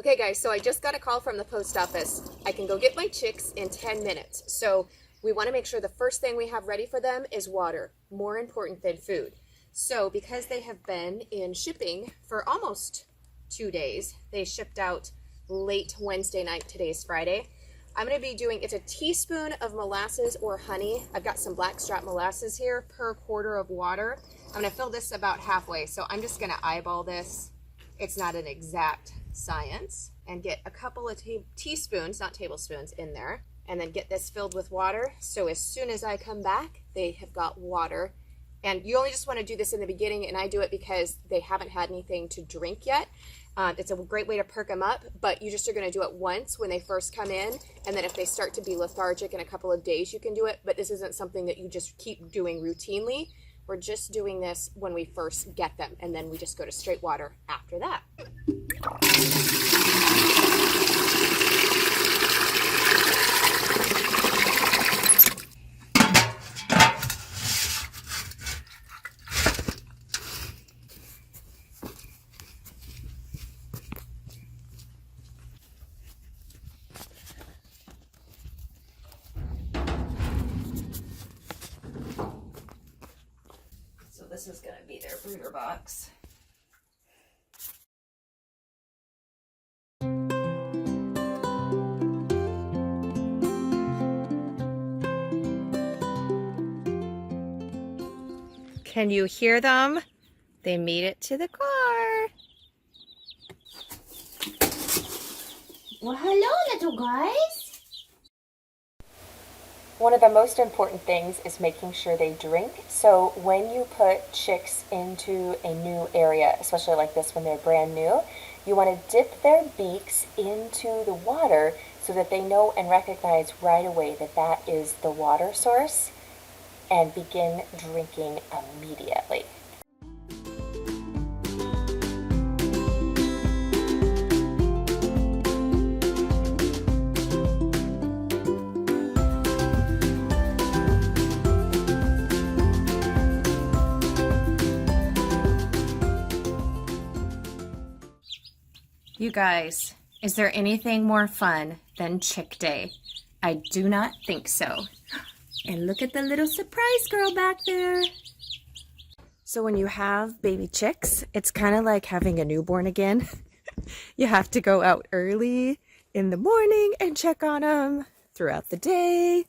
Okay guys, so I just got a call from the post office. I can go get my chicks in 10 minutes. So we want to make sure the first thing we have ready for them is water, more important than food. So because they have been in shipping for almost 2 days, they shipped out late Wednesday night, today's Friday. I'm going to be doing, it's a teaspoon of molasses or honey. I've got some blackstrap molasses here per quart of water. I'm going to fill this about halfway. So I'm just going to eyeball this. It's not an exact science, and get a couple of teaspoons, not tablespoons, in there, and then get this filled with water. So as soon as I come back, they have got water. And you only just want to do this in the beginning, and I do it because they haven't had anything to drink yet. It's a great way to perk them up, but you just are going to do it once when they first come in, and then if they start to be lethargic in a couple of days, you can do it, but this isn't something that you just keep doing routinely. We're just doing this when we first get them, and then we just go to straight water after that. So this is going to be their brooder box. Can you hear them? They made it to the car. Well, hello, little guys. One of the most important things is making sure they drink. So when you put chicks into a new area, especially like this when they're brand new, you want to dip their beaks into the water so that they know and recognize right away that that is the water source and begin drinking immediately. You guys, is there anything more fun than chick day? I do not think so. And look at the little surprise girl back there. So when you have baby chicks, it's kind of like having a newborn again. You have to go out early in the morning and check on them throughout the day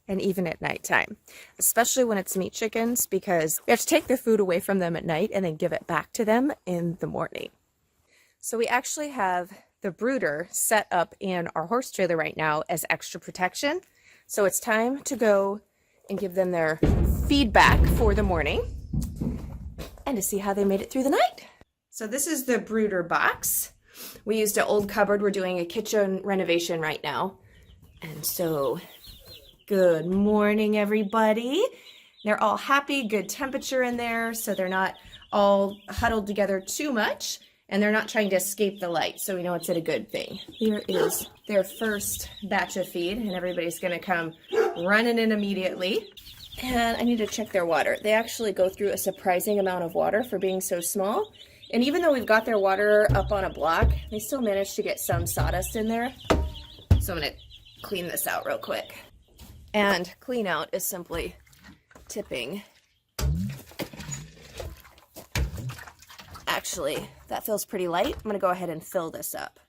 and even at nighttime, especially when it's meat chickens, because we have to take their food away from them at night and then give it back to them in the morning. So we actually have the brooder set up in our horse trailer right now as extra protection. So it's time to go and give them their feedback for the morning and to see how they made it through the night. So this is the brooder box. We used an old cupboard. We're doing a kitchen renovation right now. And so good morning, everybody. They're all happy, good temperature in there, so they're not all huddled together too much. And they're not trying to escape the light, so we know it's a good thing. Here is their first batch of feed, and everybody's going to come running in immediately. And I need to check their water. They actually go through a surprising amount of water for being so small. And even though we've got their water up on a block, they still manage to get some sawdust in there. So I'm going to clean this out real quick. And clean out is simply tipping. Actually, that feels pretty light. I'm going to go ahead and fill this up.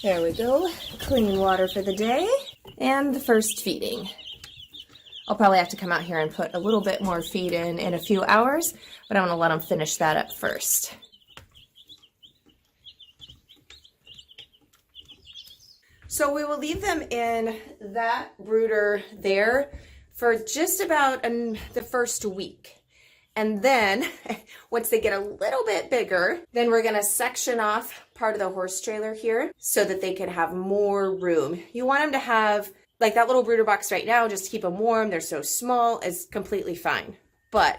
There we go. Clean water for the day. And the first feeding. I'll probably have to come out here and put a little bit more feed in a few hours, but I want to let them finish that up first. So we will leave them in that brooder there for just about the first week. And then once they get a little bit bigger, then we're going to section off part of the horse trailer here so that they can have more room. You want them to have, like that little brooder box right now, just to keep them warm. They're so small, is completely fine. But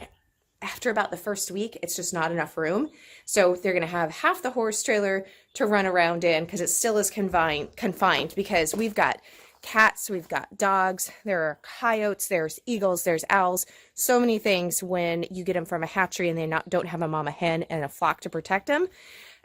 after about the first week, it's just not enough room. So they're going to have half the horse trailer to run around in because it still is confined because we've got cats, we've got dogs, there are coyotes, there's eagles, there's owls, so many things when you get them from a hatchery and they don't have a mama hen and a flock to protect them.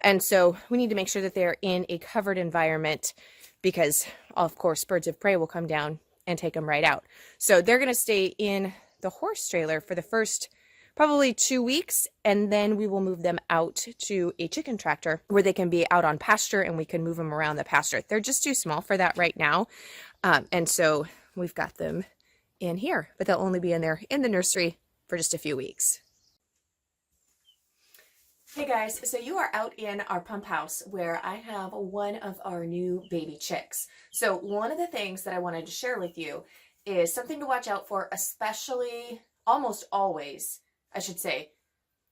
And so we need to make sure that they're in a covered environment because, of course, birds of prey will come down and take them right out. So they're going to stay in the horse trailer for the first probably 2 weeks, and then we will move them out to a chicken tractor where they can be out on pasture and we can move them around the pasture. They're just too small for that right now. And so we've got them in here, but they'll only be in there in the nursery for just a few weeks. Hey guys, so you are out in our pump house where I have one of our new baby chicks. So one of the things that I wanted to share with you is something to watch out for, especially almost always, I should say,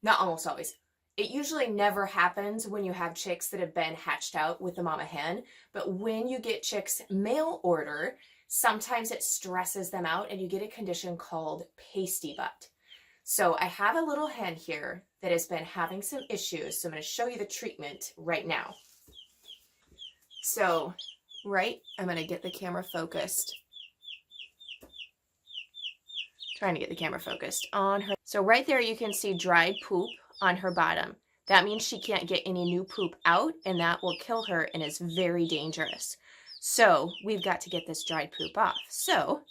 not almost always. It usually never happens when you have chicks that have been hatched out with the mama hen, but when you get chicks mail order, sometimes it stresses them out and you get a condition called pasty butt. So I have a little hen here that has been having some issues, so I'm going to show you the treatment right now. So, I'm going to get the camera focused. Trying to get the camera focused on her. So right there you can see dried poop on her bottom. That means she can't get any new poop out, and that will kill her and is very dangerous. So we've got to get this dried poop off. So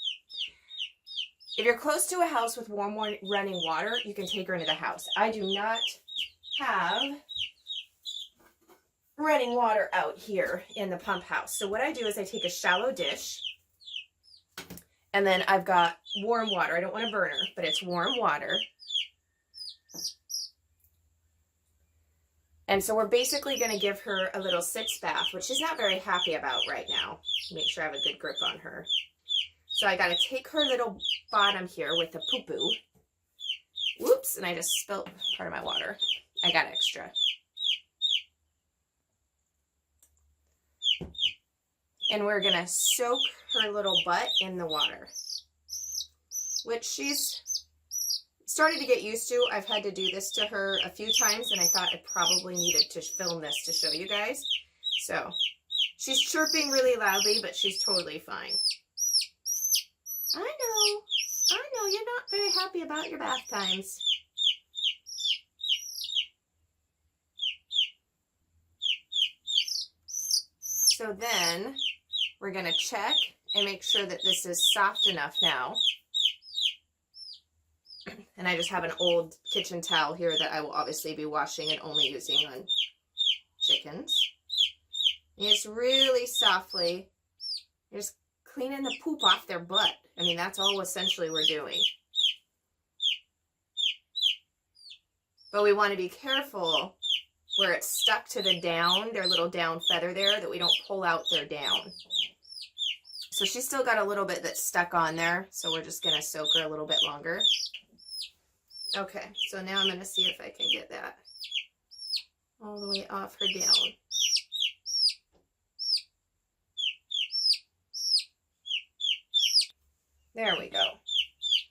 if you're close to a house with warm running water, you can take her into the house. I do not have running water out here in the pump house. So what I do is I take a shallow dish, and then I've got warm water. I don't want a burner, but it's warm water. And so we're basically going to give her a little sitz bath, which she's not very happy about right now. Make sure I have a good grip on her. So I got to take her little bottom here with the poo-poo. Whoops, and I just spilled part of my water. I got extra. And we're going to soak her little butt in the water, which she's started to get used to. I've had to do this to her a few times, and I thought I probably needed to film this to show you guys. So she's chirping really loudly, but she's totally fine. I know, you're not very happy about your bath times. So then we're going to check and make sure that this is soft enough now. And I just have an old kitchen towel here that I will obviously be washing and only using on chickens. And just really softly, just cleaning the poop off their butt. I mean, that's all essentially we're doing. But we want to be careful where it's stuck to the down, their little down feather there, that we don't pull out their down. So she's still got a little bit that's stuck on there, so we're just going to soak her a little bit longer. Okay, so now I'm going to see if I can get that all the way off her down. There we go.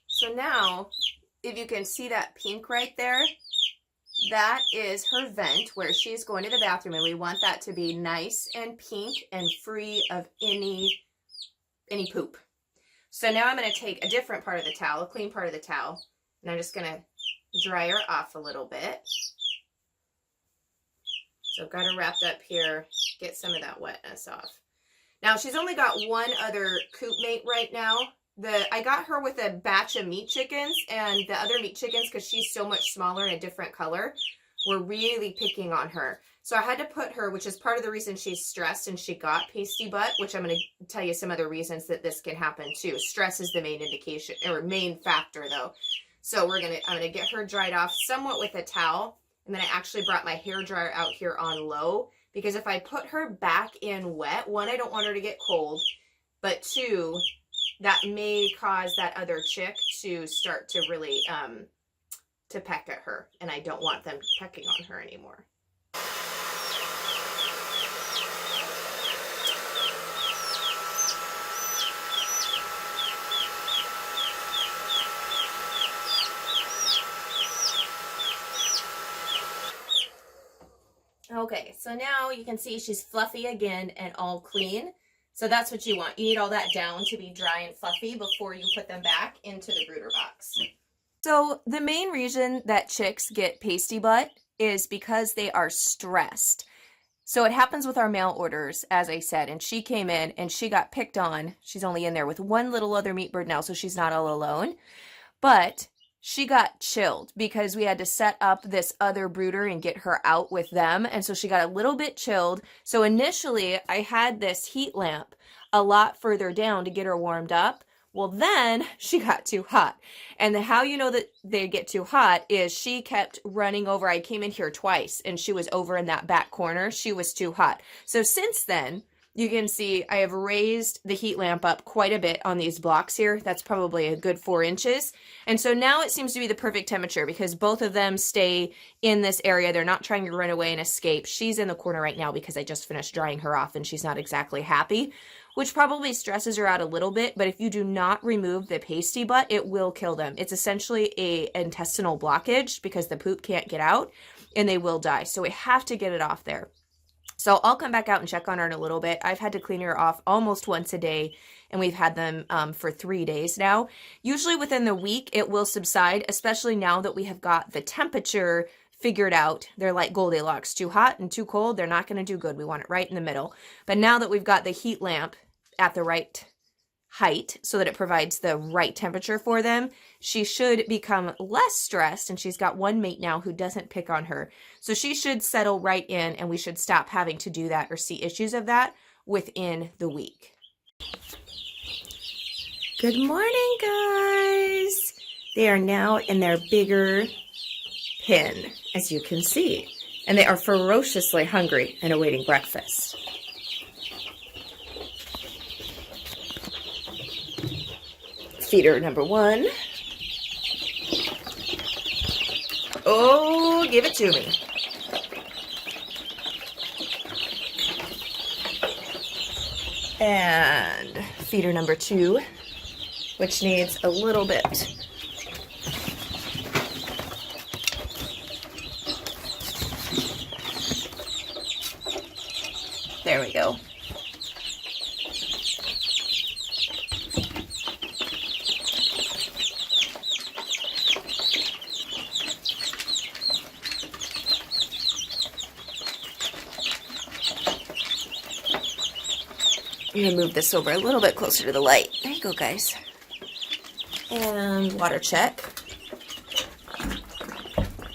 So now, if you can see that pink right there, that is her vent where she's going to the bathroom, and we want that to be nice and pink and free of any poop. So now I'm going to take a different part of the towel, a clean part of the towel, and I'm just going to dry her off a little bit. So I've got her wrapped up here, get some of that wetness off. Now she's only got one other coop mate right now. I got her with a batch of meat chickens, and the other meat chickens, because she's so much smaller and a different color, were really picking on her. So I had to put her, which is part of the reason she's stressed and she got pasty butt, which I'm going to tell you some other reasons that this can happen too. Stress is the main indication, or main factor though. So I'm going to get her dried off somewhat with a towel, and then I actually brought my hair dryer out here on low, because if I put her back in wet, one, I don't want her to get cold, but two, that may cause that other chick to start to really to peck at her, and I don't want them pecking on her anymore. Okay, so now you can see she's fluffy again and all clean. So that's what you want. You need all that down to be dry and fluffy before you put them back into the brooder box. So the main reason that chicks get pasty butt is because they are stressed. So it happens with our mail orders, as I said, and she came in and she got picked on. She's only in there with one little other meat bird now, so she's not all alone. But she got chilled because we had to set up this other brooder and get her out with them. And so she got a little bit chilled. So initially I had this heat lamp a lot further down to get her warmed up. Well, then she got too hot. And how you know that they get too hot is she kept running over. I came in here twice and she was over in that back corner. She was too hot. So since then, you can see I have raised the heat lamp up quite a bit on these blocks here. That's probably a good 4 inches. And so now it seems to be the perfect temperature because both of them stay in this area. They're not trying to run away and escape. She's in the corner right now because I just finished drying her off and she's not exactly happy, which probably stresses her out a little bit. But if you do not remove the pasty butt, it will kill them. It's essentially a intestinal blockage because the poop can't get out and they will die. So we have to get it off there. So I'll come back out and check on her in a little bit. I've had to clean her off almost once a day, and we've had them for 3 days now. Usually within the week, it will subside, especially now that we have got the temperature figured out. They're like Goldilocks, too hot and too cold. They're not going to do good. We want it right in the middle. But now that we've got the heat lamp at the right height so that it provides the right temperature for them, she should become less stressed, and she's got one mate now who doesn't pick on her. So she should settle right in, and we should stop having to do that or see issues of that within the week. Good morning, guys. They are now in their bigger pen, as you can see, and they are ferociously hungry and awaiting breakfast. Feeder number 1. Oh, give it to me. And feeder number 2, which needs a little bit. There we go. I'm going to move this over a little bit closer to the light. There you go, guys. And water check.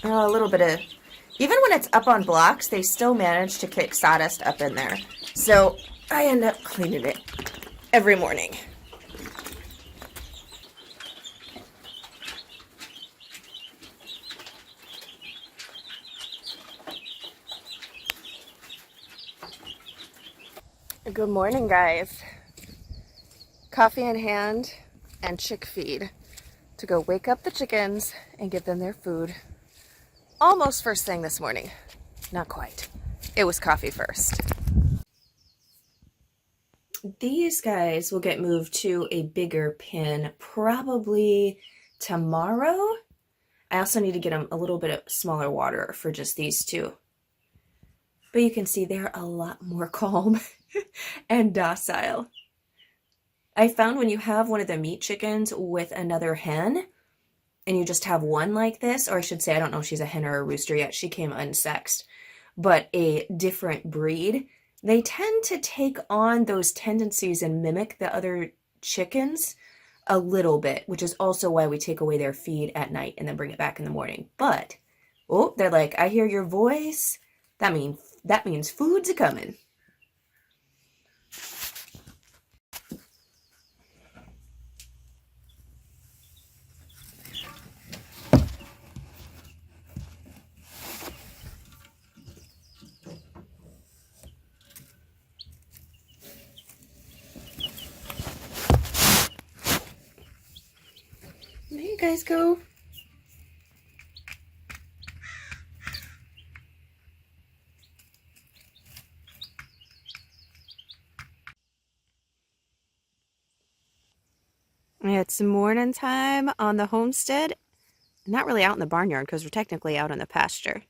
Oh, a little bit of... Even when it's up on blocks, they still manage to kick sawdust up in there. So I end up cleaning it every morning. Good morning, guys. Coffee in hand and chick feed to go wake up the chickens and give them their food. Almost first thing this morning. Not quite. It was coffee first. These guys will get moved to a bigger pen probably tomorrow. I also need to get them a little bit of smaller water for just these two. But you can see they're a lot more calm and docile. I found when you have one of the meat chickens with another hen, and you just have one like this, or I should say, I don't know if she's a hen or a rooster yet, she came unsexed, but a different breed, they tend to take on those tendencies and mimic the other chickens a little bit, which is also why we take away their feed at night and then bring it back in the morning. But, oh, they're like, I hear your voice. That means food's a-coming. There you guys go. It's morning time on the homestead. Not really out in the barnyard because we're technically out in the pasture.